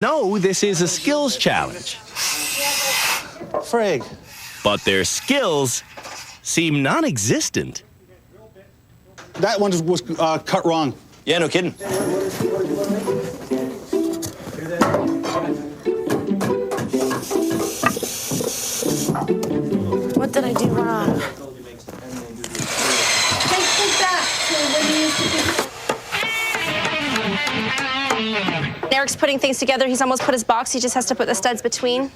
No, this is a skills challenge. Frig. But their skills seem non-existent. That one was cut wrong. Yeah, no kidding. What did I do wrong? Take that to where you used to be. Eric's putting things together. He's almost put his box. He just has to put the studs between.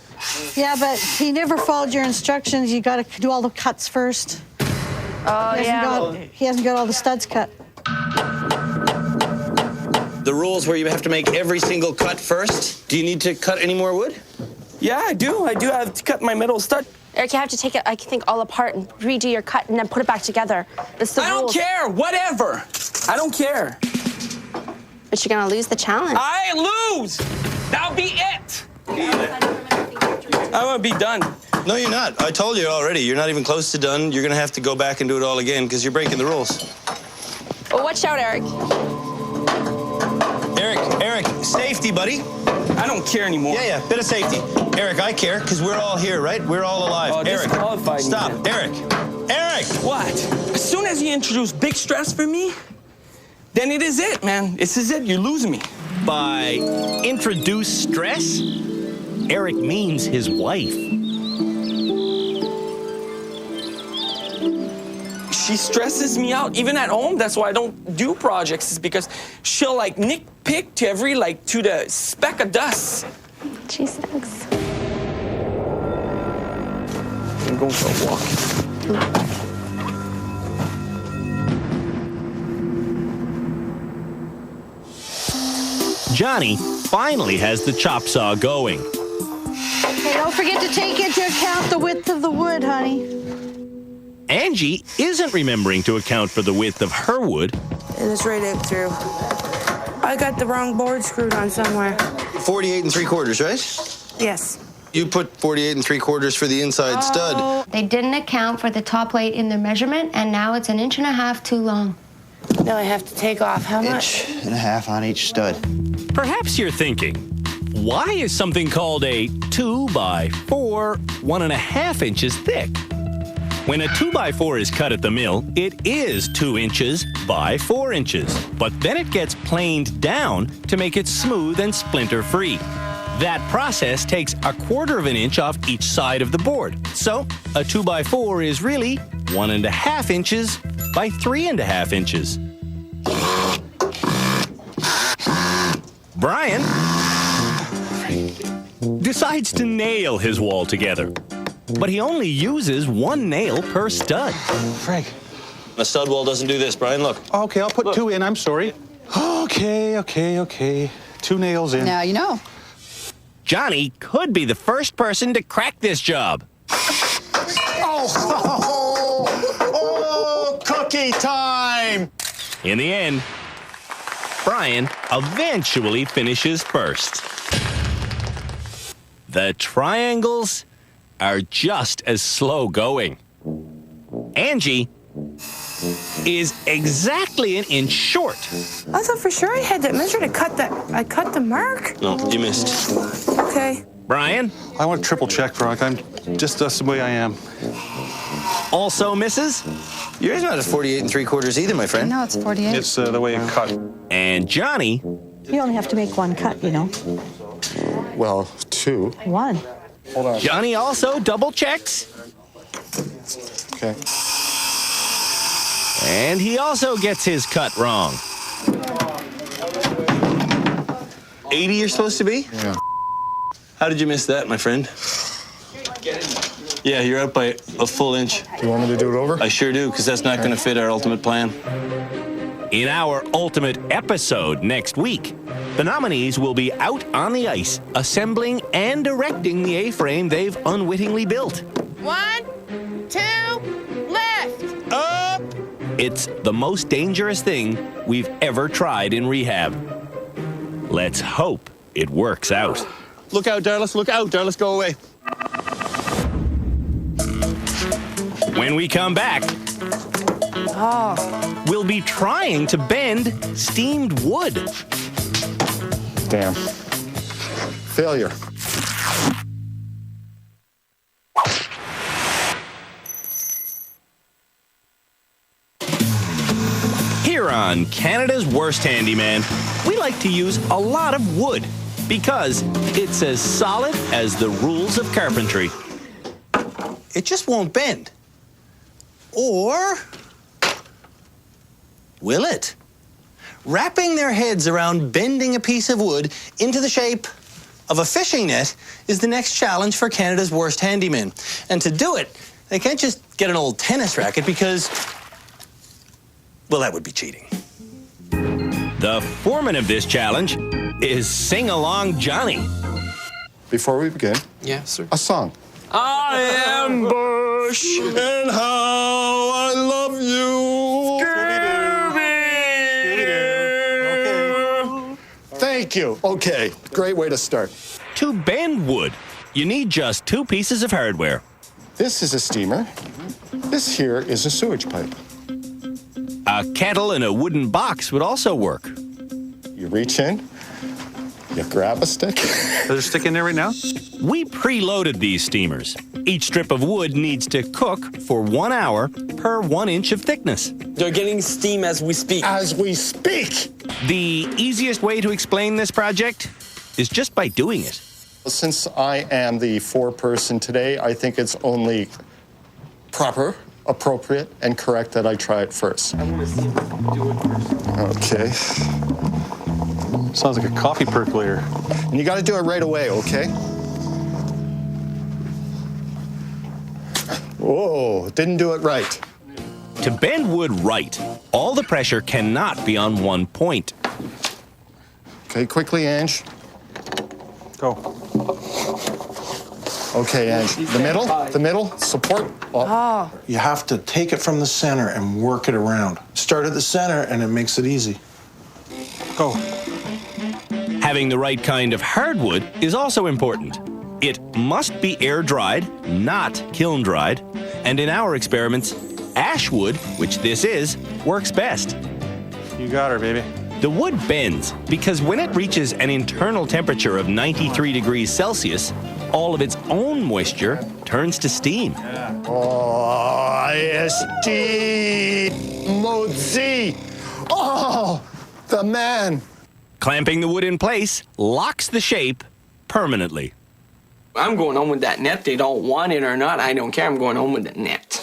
Yeah, but he never followed your instructions. You got to do all the cuts first. Oh, He hasn't got all the studs cut. The rules where you have to make every single cut first. Do you need to cut any more wood? Yeah, I do. I have to cut my middle stud. Eric, you have to take it, I think, all apart and redo your cut and then put it back together. That's the I don't rules. care. Whatever. I don't care. But you're going to lose the challenge. I lose. That'll be it. I'm going to be done. No, you're not. I told you already. You're not even close to done. You're going to have to go back and do it all again because you're breaking the rules. Oh, watch out, Eric. Eric, safety, buddy. I don't care anymore. Yeah, bit of safety. Eric, I care because we're all here, right? We're all alive. Oh, Eric, stop. Me, Eric! What? As soon as you introduce big stress for me, then it is it, man. This is it. You lose me. By introduce stress, Eric means his wife. She stresses me out, even at home. That's why I don't do projects, is because she'll like nitpick to to the speck of dust. Geez, thanks. I'm going for a walk. Johnny finally has the chop saw going. Okay, don't forget to take into account the width of the wood, honey. Angie isn't remembering to account for the width of her wood. And it's right out through. I got the wrong board screwed on somewhere. 48 3/4, right? Yes. You put 48 3/4 for the inside stud. They didn't account for the top plate in their measurement, and now it's 1.5 inches too long. Now I have to take off how much? 1.5 inches on each stud. Perhaps you're thinking, why is something called a 2x4 1.5 inches thick? When a 2x4 is cut at the mill, it is 2 inches by 4 inches. But then it gets planed down to make it smooth and splinter-free. That process takes 1/4 inch off each side of the board. So a 2x4 is really 1.5 inches by 3.5 inches. Brian decides to nail his wall together. But he only uses 1 nail per stud. Frig. The stud wall doesn't do this, Brian. Look. Okay, I'll put 2 in. I'm sorry. Okay. 2 nails in. Now you know. Johnny could be the first person to crack this job. Oh, cookie time! In the end, Brian eventually finishes first. The triangles are just as slow going. Angie is exactly 1 inch short. I thought for sure I had that measure to cut that. I cut the mark. No, you missed. Okay. Brian I want to triple check, Frank. I'm just that's the way I am. also misses, Yours not a 48 3/4 either, my friend. No, it's 48. It's the way it cut. and Johnny You only have to make 1 cut, you know. Well, 2. 1. Hold on. Johnny also double checks, Okay. and he also gets his cut wrong. 80 you're supposed to be? Yeah. How did you miss that, my friend? Yeah, you're out by a full inch. Do you want me to do it over? I sure do, because that's not going to fit our ultimate plan. In our ultimate episode next week, the nominees will be out on the ice, assembling and erecting the A-frame they've unwittingly built. 1, 2, left. Up! It's the most dangerous thing we've ever tried in rehab. Let's hope it works out. Look out, Darlis. Look out, Darlis. Go away. When we come back, we'll be trying to bend steamed wood. Damn. Failure. Here on Canada's Worst Handyman, we like to use a lot of wood because it's as solid as the rules of carpentry. It just won't bend. Or will it? Wrapping their heads around bending a piece of wood into the shape of a fishing net is the next challenge for Canada's Worst Handyman. And to do it, they can't just get an old tennis racket because, well, that would be cheating. The foreman of this challenge is Sing Along Johnny. Before we begin, Yeah, sir. a song. I am Bush. And how I love you. Thank you. Okay, great way to start. To bend wood, you need just 2 pieces of hardware. This is a steamer. This here is a sewage pipe. A kettle and a wooden box would also work. You reach in, you grab a stick. Is there a stick in there right now? We preloaded these steamers. Each strip of wood needs to cook for 1 hour per 1 inch of thickness. They're getting steam as we speak. As we speak. The easiest way to explain this project is just by doing it. Since I am the foreperson today, I think it's only proper, appropriate, and correct that I try it first. I want to see if I can do it first. Okay. Sounds like a coffee percolator. And you got to do it right away, okay? Whoa, didn't do it right. To bend wood right, all the pressure cannot be on one point. Okay, quickly, Ange. Go. Okay, Ange. The middle, support. Oh. You have to take it from the center and work it around. Start at the center and it makes it easy. Go. Having the right kind of hardwood is also important. It must be air-dried, not kiln-dried, and in our experiments, ash wood, which this is, works best. You got her, baby. The wood bends because when it reaches an internal temperature of 93 degrees Celsius, all of its own moisture turns to steam. Oh, SD Mozi. Oh, the man. Clamping the wood in place locks the shape permanently. I'm going home with that net. They don't want it or not. I don't care. I'm going home with the net.